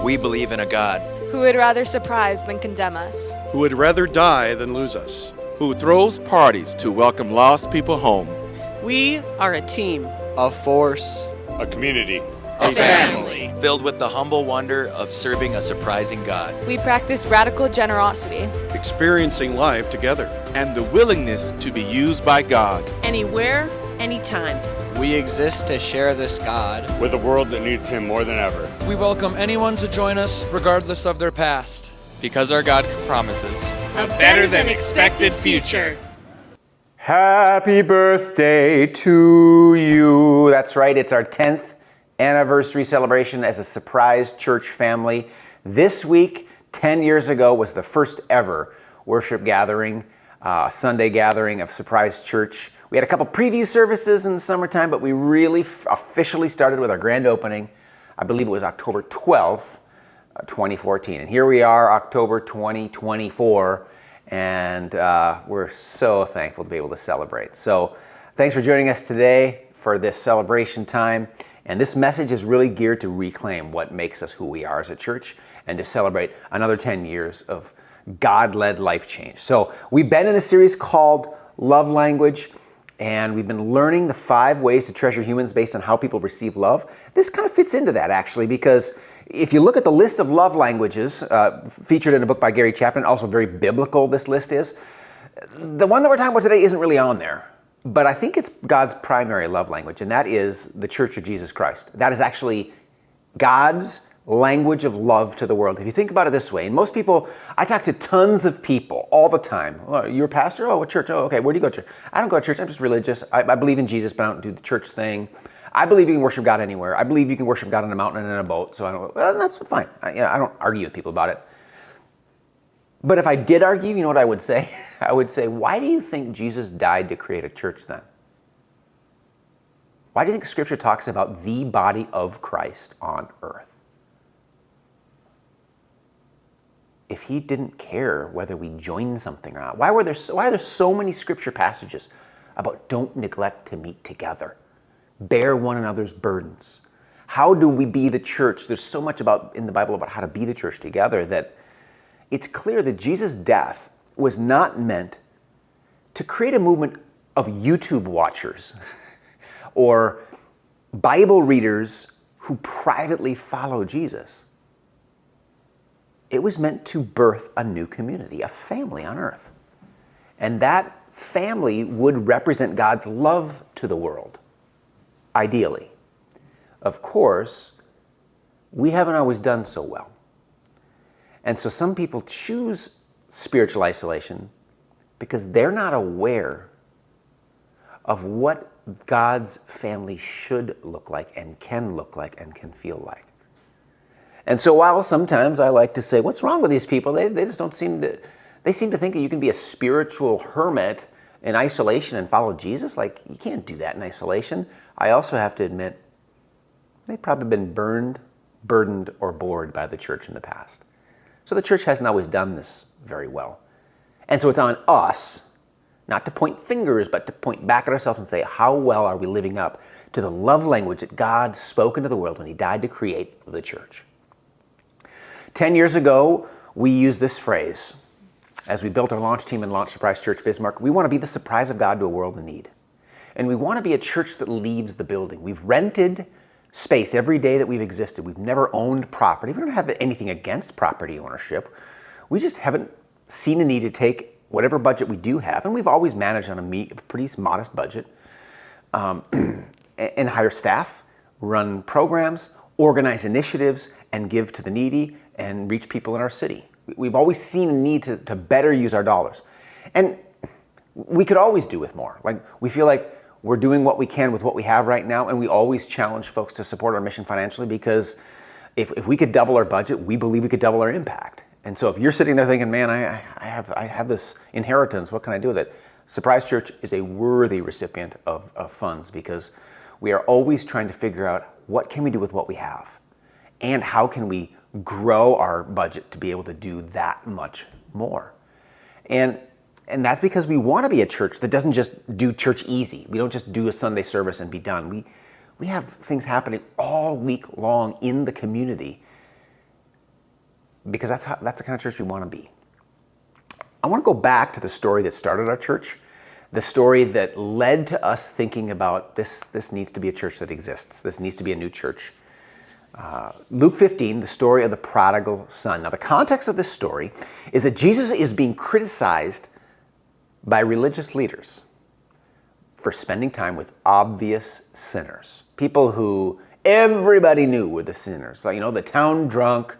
We believe in a God who would rather surprise than condemn us, who would rather die than lose us, who throws parties to welcome lost people home. We are a team, a force, a community, a family, filled with the humble wonder of serving a surprising God. We practice radical generosity, experiencing life together, and the willingness to be used by God. Anywhere, anytime. We exist to share this God with a world that needs Him more than ever. We welcome anyone to join us, regardless of their past. Because our God promises a better than expected future. Happy birthday to you. That's right, it's our 10th anniversary celebration as a surprise church family. This week, 10 years ago, was the first ever worship gathering, Sunday gathering of Surprise Church. We had a couple preview services in the summertime, but we really officially started with our grand opening. I believe it was October 12th, 2014. And here we are, October 2024, and we're so thankful to be able to celebrate. So thanks for joining us today for this celebration time. And this message is really geared to reclaim what makes us who we are as a church and to celebrate another 10 years of God-led life change. So we've been in a series called Love Language, and we've been learning the 5 ways to treasure humans based on how people receive love. This kind of fits into that, actually, because if you look at the list of love languages featured in a book by Gary Chapman, also very biblical this list is, the one that we're talking about today isn't really on there. But I think it's God's primary love language, and that is the Church of Jesus Christ. That is actually God's language of love to the world. If you think about it this way, and most people, I talk to tons of people all the time. Oh, you're a pastor? Oh, what church? Oh, okay, where do you go to church? I don't go to church, I'm just religious. I believe in Jesus, but I don't do the church thing. I believe you can worship God anywhere. I believe you can worship God on a mountain and in a boat. So I don't, well, that's fine. I don't argue with people about it. But if I did argue, you know what I would say? I would say, why do you think Jesus died to create a church then? Why do you think Scripture talks about the body of Christ on earth? If he didn't care whether we join something or not, why are there so many Scripture passages about don't neglect to meet together, bear one another's burdens? How do we be the church? There's so much in the Bible about how to be the church together that it's clear that Jesus' death was not meant to create a movement of YouTube watchers or Bible readers who privately follow Jesus. It was meant to birth a new community, a family on earth. And that family would represent God's love to the world, ideally. Of course, we haven't always done so well. And so some people choose spiritual isolation because they're not aware of what God's family should look like and can feel like. And so while sometimes I like to say, what's wrong with these people? They just don't seem to, they seem to think that you can be a spiritual hermit in isolation and follow Jesus. Like, you can't do that in isolation. I also have to admit, they've probably been burned, burdened, or bored by the church in the past. So the church hasn't always done this very well. And so it's on us, not to point fingers, but to point back at ourselves and say, how well are we living up to the love language that God spoke into the world when he died to create the church? 10 years ago, we used this phrase. As we built our launch team and launched Surprise Church Bismarck, we want to be the surprise of God to a world in need. And we want to be a church that leaves the building. We've rented space every day that we've existed. We've never owned property. We don't have anything against property ownership. We just haven't seen a need to take whatever budget we do have, and we've always managed on a pretty modest budget, and hire staff, run programs, organize initiatives, and give to the needy, and reach people in our city. We've always seen a need to better use our dollars. And we could always do with more. Like, we feel like we're doing what we can with what we have right now, and we always challenge folks to support our mission financially, because if we could double our budget, we believe we could double our impact. And so if you're sitting there thinking, man, I have this inheritance, what can I do with it? Surprise Church is a worthy recipient of funds, because we are always trying to figure out what can we do with what we have, and how can we grow our budget to be able to do that much more. And that's because we want to be a church that doesn't just do church easy. We don't just do a Sunday service and be done. We have things happening all week long in the community because that's the kind of church we want to be. I want to go back to the story that started our church, the story that led to us thinking about this needs to be a church that exists. This needs to be a new church. Luke 15, the story of the prodigal son. Now, the context of this story is that Jesus is being criticized by religious leaders for spending time with obvious sinners, people who everybody knew were the sinners. So, the town drunk,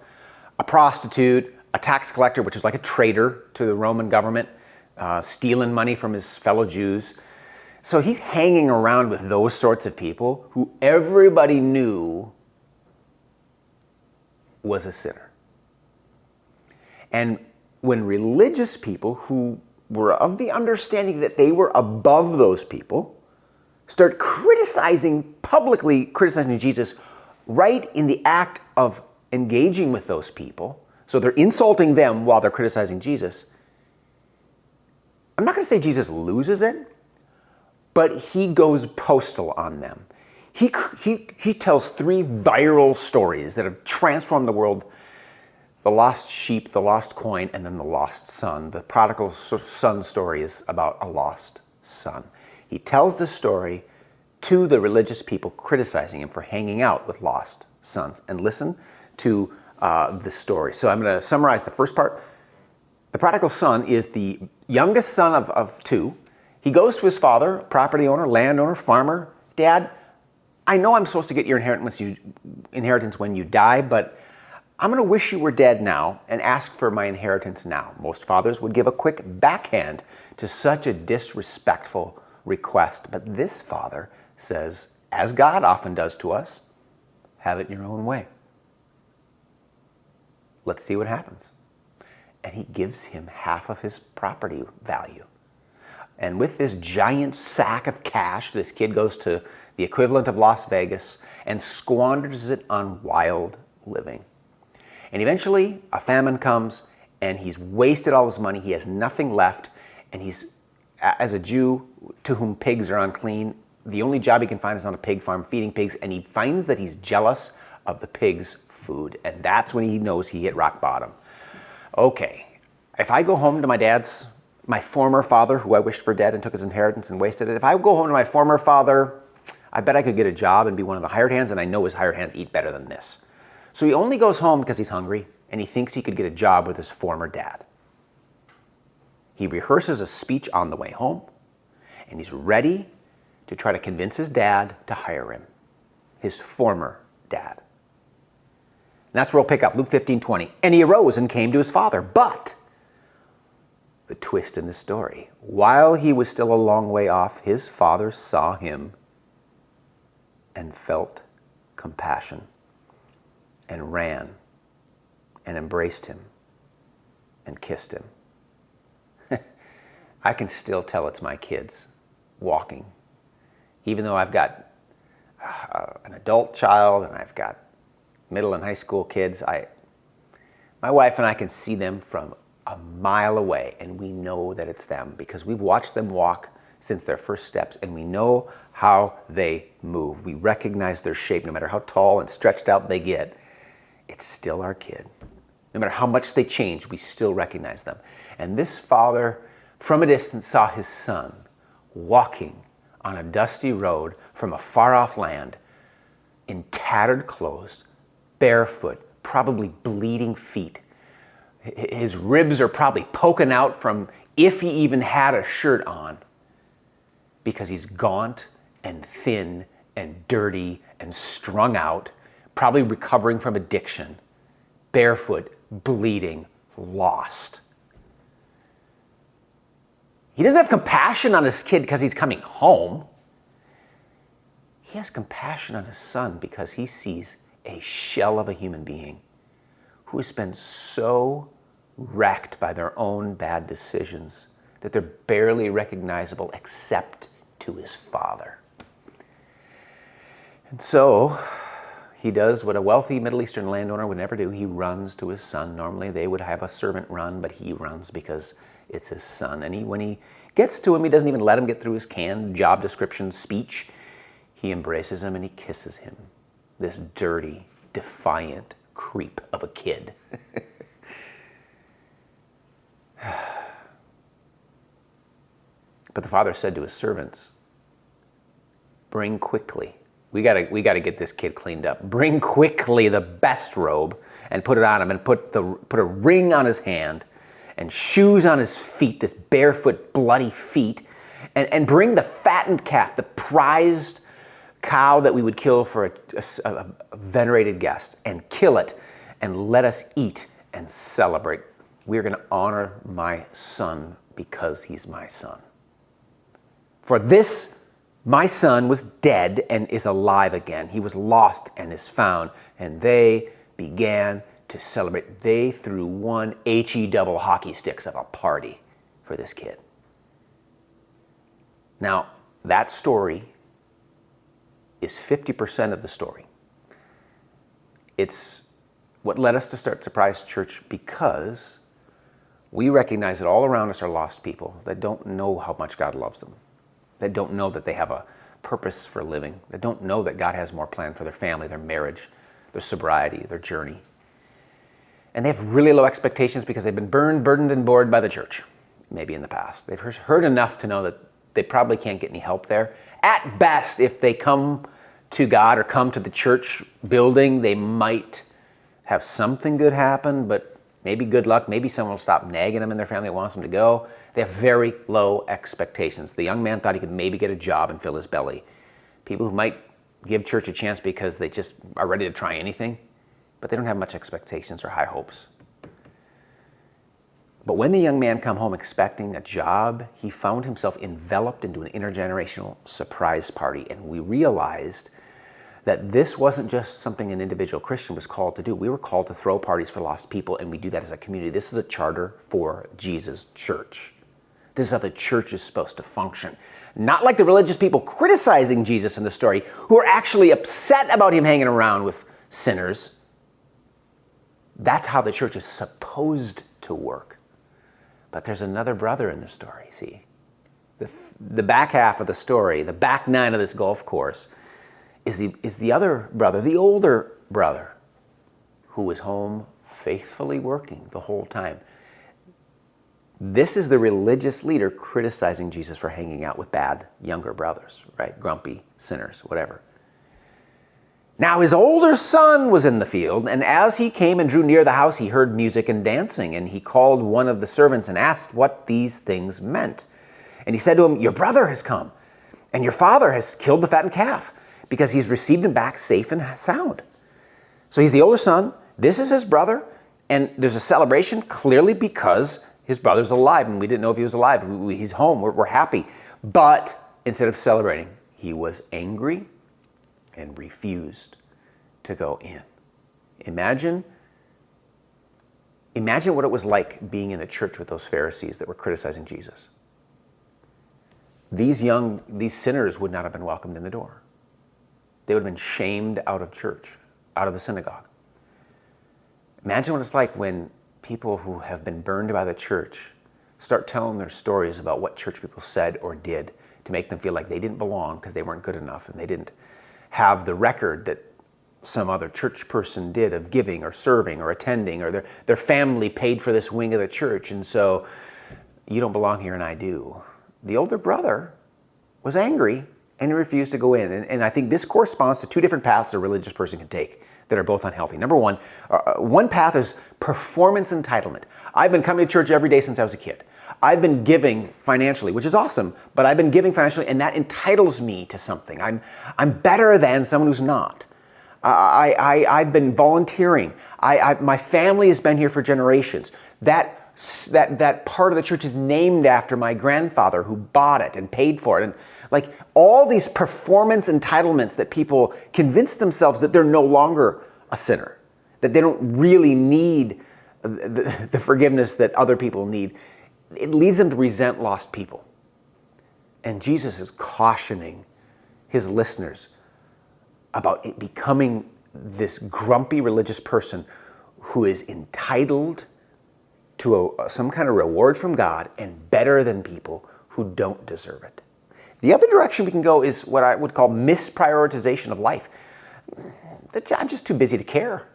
a prostitute, a tax collector, which is like a traitor to the Roman government, stealing money from his fellow Jews. So he's hanging around with those sorts of people who everybody knew was a sinner. And when religious people who were of the understanding that they were above those people start publicly criticizing Jesus right in the act of engaging with those people, so they're insulting them while they're criticizing Jesus, I'm not going to say Jesus loses it, but he goes postal on them. He tells 3 viral stories that have transformed the world: the lost sheep, the lost coin, and then the lost son. The prodigal son story is about a lost son. He tells this story to the religious people criticizing him for hanging out with lost sons. And listen to the story. So I'm going to summarize the first part. The prodigal son is the youngest son of 2. He goes to his father, property owner, landowner, farmer. Dad, I know I'm supposed to get your inheritance when you die, but I'm going to wish you were dead now and ask for my inheritance now. Most fathers would give a quick backhand to such a disrespectful request. But this father says, as God often does to us, have it your own way. Let's see what happens. And he gives him half of his property value. And with this giant sack of cash, this kid goes to the equivalent of Las Vegas and squanders it on wild living. And eventually a famine comes and he's wasted all his money. He has nothing left. And he's, as a Jew to whom pigs are unclean, the only job he can find is on a pig farm feeding pigs. And he finds that he's jealous of the pigs' food. And that's when he knows he hit rock bottom. Okay, if I go home to my former father, who I wished for dead and took his inheritance and wasted it, if I go home to my former father, I bet I could get a job and be one of the hired hands, and I know his hired hands eat better than this. So he only goes home because he's hungry, and he thinks he could get a job with his former dad. He rehearses a speech on the way home, and he's ready to try to convince his dad to hire him, his former dad. And that's where we'll pick up, Luke 15:20. And he arose and came to his father. But the twist in the story, while he was still a long way off, his father saw him and felt compassion and ran and embraced him and kissed him. I can still tell it's my kids walking. Even though I've got an adult child and I've got middle and high school kids, my wife and I can see them from a mile away, and we know that it's them because we've watched them walk since their first steps, and we know how they move. We recognize their shape. No matter how tall and stretched out they get, it's still our kid. No matter how much they change, we still recognize them. And this father, from a distance, saw his son walking on a dusty road from a far-off land in tattered clothes, barefoot, probably bleeding feet. His ribs are probably poking out from if he even had a shirt on, because he's gaunt and thin and dirty and strung out, probably recovering from addiction, barefoot, bleeding, lost. He doesn't have compassion on his kid because he's coming home. He has compassion on his son because he sees a shell of a human being who has been so wrecked by their own bad decisions that they're barely recognizable except to his father. And so he does what a wealthy Middle Eastern landowner would never do. He runs to his son. Normally they would have a servant run, but he runs because it's his son. And when he gets to him, he doesn't even let him get through his canned job description speech. He embraces him and he kisses him. This dirty, defiant creep of a kid. But the father said to his servants, bring quickly. We gotta get this kid cleaned up. Bring quickly the best robe and put it on him, and put a ring on his hand and shoes on his feet, this barefoot, bloody feet, and bring the fattened calf, the prized cow that we would kill for a venerated guest, and kill it, and let us eat and celebrate. We're going to honor my son because he's my son. For this, my son was dead and is alive again. He was lost and is found. And they began to celebrate. They threw one HE double hockey sticks of a party for this kid. Now, that story is 50% of the story. It's what led us to start Surprise Church, because we recognize that all around us are lost people that don't know how much God loves them, that don't know that they have a purpose for living, that don't know that God has more planned for their family, their marriage, their sobriety, their journey. And they have really low expectations because they've been burned, burdened, and bored by the church, maybe in the past. They've heard enough to know that they probably can't get any help there. At best, if they come to God or come to the church building, they might have something good happen, but maybe good luck. Maybe someone will stop nagging them in their family that wants them to go. They have very low expectations. The young man thought he could maybe get a job and fill his belly. People who might give church a chance because they just are ready to try anything, but they don't have much expectations or high hopes. But when the young man come home expecting a job, he found himself enveloped into an intergenerational surprise party. And we realized that this wasn't just something an individual Christian was called to do. We were called to throw parties for lost people, and we do that as a community. This is a charter for Jesus Church. This is how the church is supposed to function. Not like the religious people criticizing Jesus in the story, who are actually upset about him hanging around with sinners. That's how the church is supposed to work. But there's another brother in the story, see? The back half of the story, the back nine of this golf course, is the other brother, the older brother, who was home faithfully working the whole time. This is the religious leader criticizing Jesus for hanging out with bad younger brothers, right? Grumpy sinners, whatever. Now his older son was in the field, and as he came and drew near the house, he heard music and dancing, and he called one of the servants and asked what these things meant. And he said to him, your brother has come, and your father has killed the fattened calf, because he's received him back safe and sound. So he's the older son, this is his brother, and there's a celebration clearly because his brother's alive, and we didn't know if he was alive. He's home, we're happy. But instead of celebrating, he was angry and refused to go in. Imagine what it was like being in the church with those Pharisees that were criticizing Jesus. These sinners would not have been welcomed in the door. They would have been shamed out of church, out of the synagogue. Imagine what it's like when people who have been burned by the church start telling their stories about what church people said or did to make them feel like they didn't belong because they weren't good enough and they didn't have the record that some other church person did of giving or serving or attending, or their family paid for this wing of the church, and so you don't belong here and I do. The older brother was angry and he refused to go in. And I think this corresponds to two different paths a religious person can take that are both unhealthy. Number one, one path is performance entitlement. I've been coming to church every day since I was a kid. I've been giving financially, which is awesome, but I've been giving financially, and that entitles me to something. I'm better than someone who's not. I've been volunteering. My family has been here for generations. That part of the church is named after my grandfather who bought it and paid for it. And like all these performance entitlements that people convince themselves that they're no longer a sinner, that they don't really need the forgiveness that other people need. It leads them to resent lost people. And Jesus is cautioning his listeners about it becoming this grumpy religious person who is entitled to some kind of reward from God and better than people who don't deserve it. The other direction we can go is what I would call misprioritization of life. I'm just too busy to care.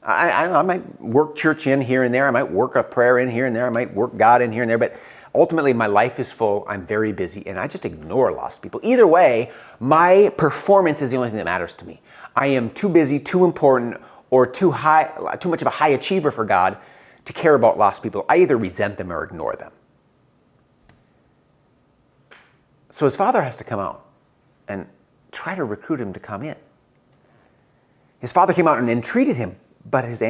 I might work church in here and there. I might work a prayer in here and there. I might work God in here and there. But Ultimately, my life is full, I'm very busy, and I just ignore lost people. Either way, my performance is the only thing that matters to me. I am too busy, too important, or too much of a high achiever for God to care about lost people. I either resent them or ignore them. So his father has to come out and try to recruit him to come in. His father came out and entreated him, but he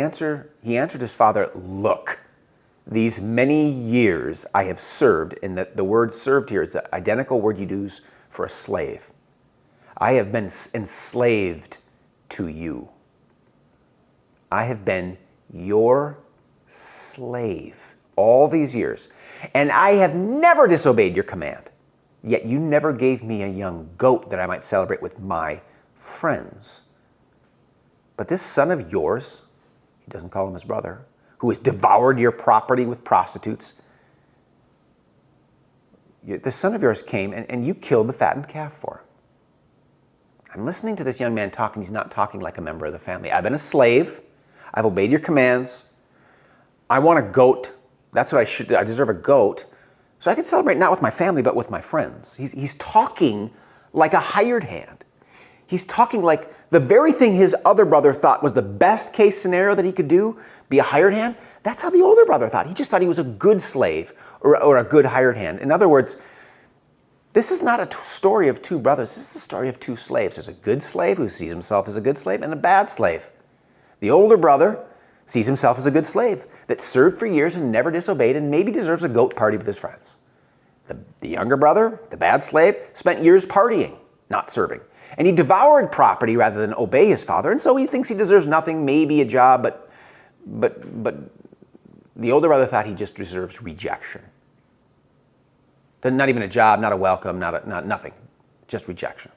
answered his father, "Look, these many years I have served," and the word served here is the identical word you use for a slave. "I have been enslaved to you. I have been your slave all these years, and I have never disobeyed your command. Yet you never gave me a young goat that I might celebrate with my friends. But this son of yours," he doesn't call him his brother, "who has devoured your property with prostitutes, this son of yours came and you killed the fattened calf for him." I'm listening to this young man talking. He's not talking like a member of the family. "I've been a slave. I've obeyed your commands. I want a goat. That's what I should do. I deserve a goat. So I can celebrate not with my family, but with my friends." He's talking like a hired hand. He's talking like the very thing his other brother thought was the best case scenario that he could do, be a hired hand. That's how the older brother thought. He just thought he was a good slave or a good hired hand. In other words, this is not a story of two brothers. This is the story of two slaves. There's a good slave who sees himself as a good slave and a bad slave. The older brother sees himself as a good slave that served for years and never disobeyed and maybe deserves a goat party with his friends. The younger brother, the bad slave, spent years partying, not serving. And he devoured property rather than obey his father, and so he thinks he deserves nothing, maybe a job, but the older brother thought he just deserves rejection. Not even a job, not a welcome, not nothing, just rejection.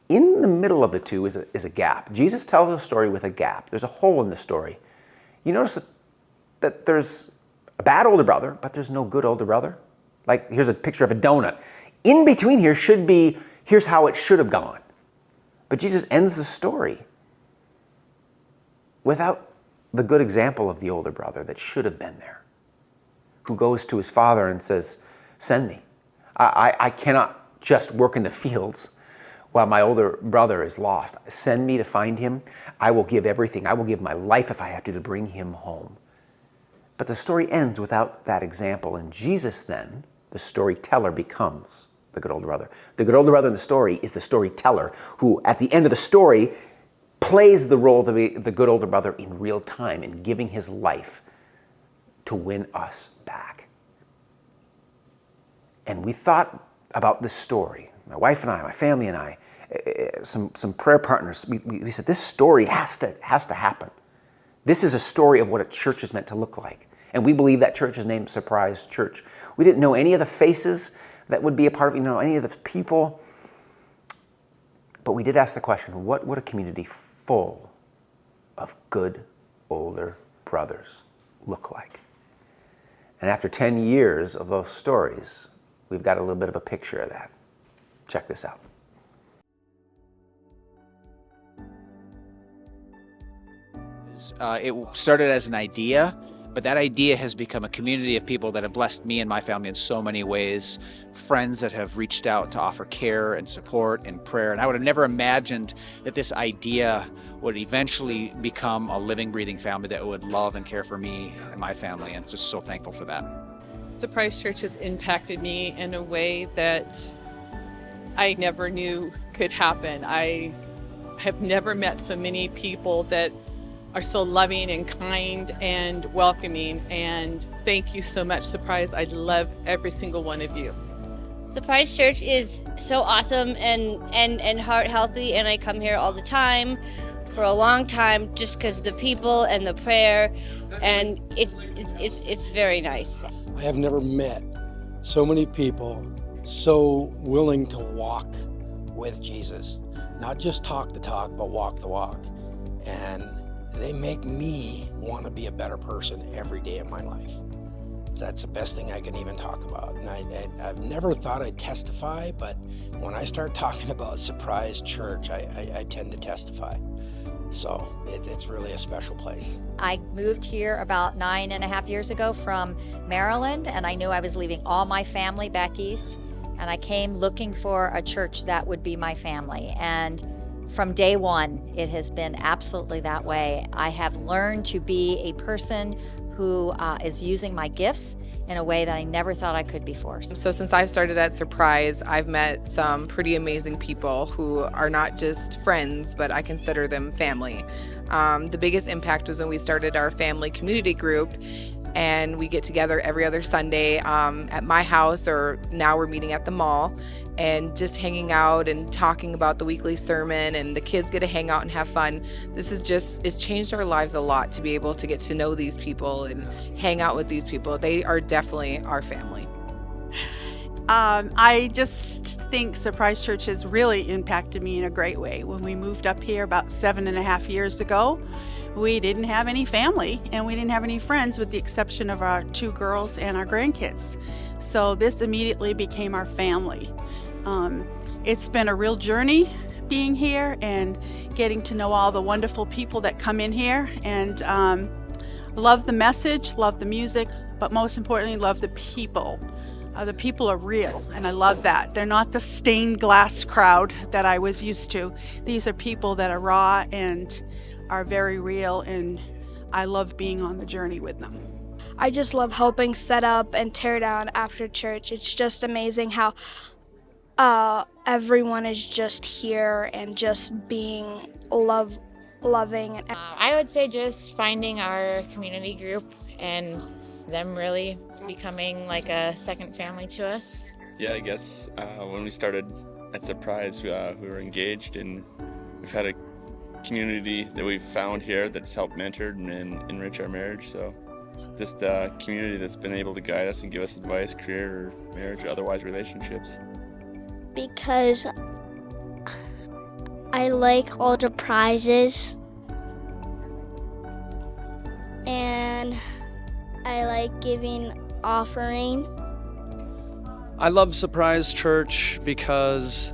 In the middle of the two is a gap. Jesus tells a story with a gap. There's a hole in the story. You notice that there's a bad older brother, but there's no good older brother. Like, here's a picture of a donut. In between here should be, here's how it should have gone. But Jesus ends the story without the good example of the older brother that should have been there, who goes to his father and says, "Send me. I cannot just work in the fields while my older brother is lost. Send me to find him. I will give everything. I will give my life if I have to bring him home." But the story ends without that example. And Jesus then, the storyteller, becomes the good older brother. The good older brother in the story is the storyteller who, at the end of the story, plays the role to be the good older brother in real time in giving his life to win us back. And we thought about this story, my wife and I, my family and I, some prayer partners. We said, this story has to happen. This is a story of what a church is meant to look like. And we believe that church is named Surprise Church. We didn't know any of the faces that would be a part of it, any of the people. But we did ask the question, what would a community full of good older brothers look like? And after 10 years of those stories, we've got a little bit of a picture of that. Check this out. It started as an idea, but that idea has become a community of people that have blessed me and my family in so many ways. Friends that have reached out to offer care and support and prayer. And I would have never imagined that this idea would eventually become a living, breathing family that would love and care for me and my family. And just so thankful for that. Surprise Church has impacted me in a way that I never knew could happen. I have never met so many people that are so loving and kind and welcoming, and thank you so much, Surprise. I love every single one of you. Surprise Church is so awesome and heart healthy, and I come here all the time for a long time just because the people and the prayer, and it's very nice. I have never met so many people so willing to walk with Jesus, not just talk the talk, but walk the walk. And they make me want to be a better person every day of my life. That's the best thing I can even talk about. And I've never thought I'd testify, but when I start talking about Surprise Church, I tend to testify. So it's really a special place. I moved here about 9.5 years ago from Maryland, and I knew I was leaving all my family back east, and I came looking for a church that would be my family. And from day one, it has been absolutely that way. I have learned to be a person who is using my gifts in a way that I never thought I could before. So since I've started at Surprise, I've met some pretty amazing people who are not just friends, but I consider them family. The biggest impact was when we started our family community group, and we get together every other Sunday at my house, or now we're meeting at the mall, and just hanging out and talking about the weekly sermon, and the kids get to hang out and have fun. It's changed our lives a lot to be able to get to know these people and hang out with these people. They are definitely our family. I just think Surprise Church has really impacted me in a great way. When we moved up here about 7.5 years ago, we didn't have any family and we didn't have any friends with the exception of our 2 girls and our grandkids. So this immediately became our family. It's been a real journey being here and getting to know all the wonderful people that come in here, and love the message, love the music, but most importantly, love the people. The people are real, and I love that. They're not the stained glass crowd that I was used to. These are people that are raw and are very real, and I love being on the journey with them. I just love helping set up and tear down after church. It's just amazing how everyone is just here and just being loving. I would say just finding our community group and them really becoming like a second family to us. Yeah, I guess when we started at Surprise, we were engaged, and we've had a community that we've found here that's helped mentor and enrich our marriage. So just a community that's been able to guide us and give us advice, career or marriage or otherwise relationships. Because I like all the prizes, and I like giving offering. I love Surprise Church because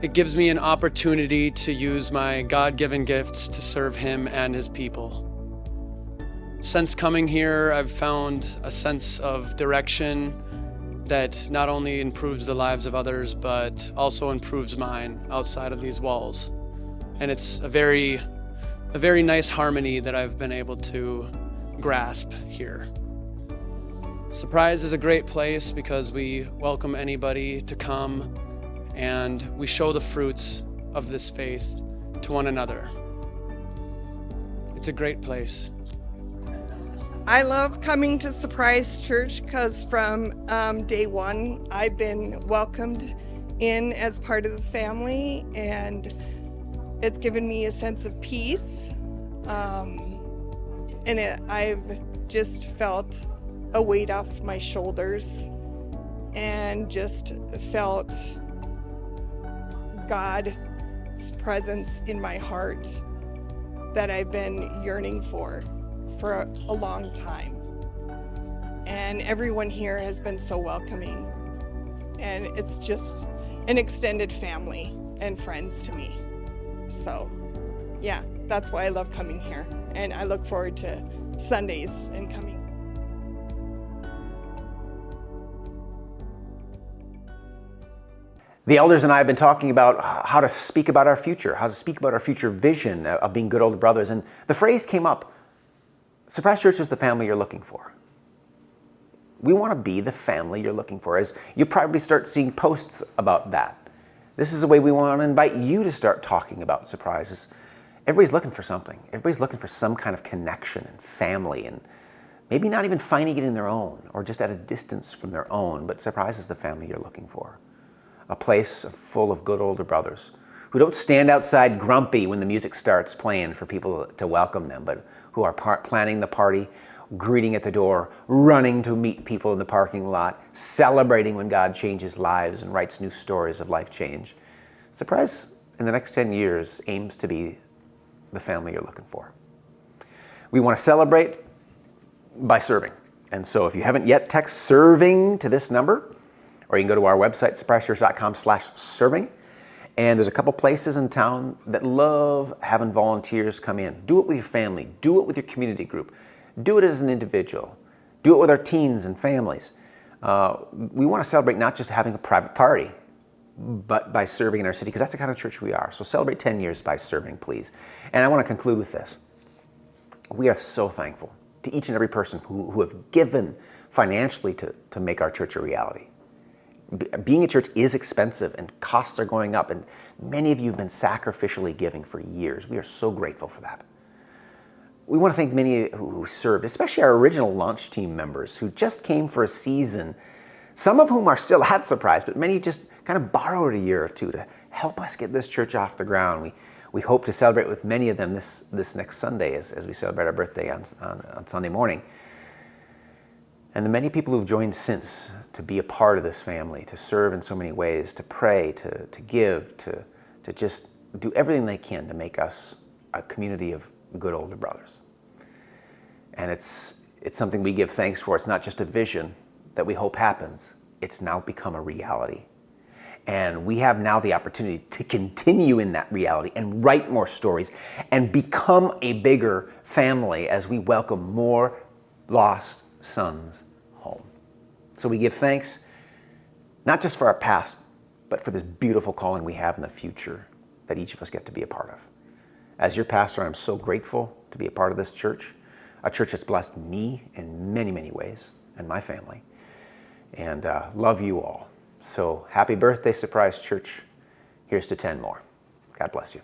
it gives me an opportunity to use my God-given gifts to serve Him and His people. Since coming here, I've found a sense of direction that not only improves the lives of others, but also improves mine outside of these walls. And it's a very nice harmony that I've been able to grasp here. Surprise is a great place because we welcome anybody to come, and we show the fruits of this faith to one another. It's a great place. I love coming to Surprise Church because from day one, I've been welcomed in as part of the family, and it's given me a sense of peace. I've just felt a weight off my shoulders and just felt God's presence in my heart that I've been yearning for a long time. And everyone here has been so welcoming, and it's just an extended family and friends to me. So yeah, that's why I love coming here, and I look forward to Sundays and coming. The elders and I have been talking about how to speak about our future, how to speak about our future vision of being good older brothers. And the phrase came up, Surprise Church is the family you're looking for. We want to be the family you're looking for. As you probably start seeing posts about that. This is a way we want to invite you to start talking about Surprises. Everybody's looking for something. Everybody's looking for some kind of connection and family, and maybe not even finding it in their own or just at a distance from their own, but Surprise is the family you're looking for. A place full of good older brothers who don't stand outside grumpy when the music starts playing for people to welcome them, but who are planning the party, greeting at the door, running to meet people in the parking lot, celebrating when God changes lives and writes new stories of life change. Surprise, in the next 10 years, aims to be the family you're looking for. We want to celebrate by serving. And so if you haven't yet, text serving to this number, or you can go to our website, surprisechurch.com/serving, And there's a couple places in town that love having volunteers come in. Do it with your family. Do it with your community group. Do it as an individual. Do it with our teens and families. We want to celebrate not just having a private party, but by serving in our city, because that's the kind of church we are. So celebrate 10 years by serving, please. And I want to conclude with this. We are so thankful to each and every person who have given financially to make our church a reality. Being a church is expensive and costs are going up, and many of you have been sacrificially giving for years. We are so grateful for that. We want to thank many who served, especially our original launch team members who just came for a season, some of whom are still at Surprise, but many just kind of borrowed a year or two to help us get this church off the ground. We hope to celebrate with many of them this next Sunday as we celebrate our birthday on Sunday morning. And the many people who've joined since to be a part of this family, to serve in so many ways, to pray, to give, to just do everything they can to make us a community of good older brothers. And it's something we give thanks for. It's not just a vision that we hope happens. It's now become a reality. And we have now the opportunity to continue in that reality and write more stories and become a bigger family as we welcome more lost sons home. So we give thanks, not just for our past, but for this beautiful calling we have in the future that each of us get to be a part of. As your pastor, I'm so grateful to be a part of this church, a church that's blessed me in many, many ways and my family, and love you all. So happy birthday, Surprise Church. Here's to 10 more. God bless you.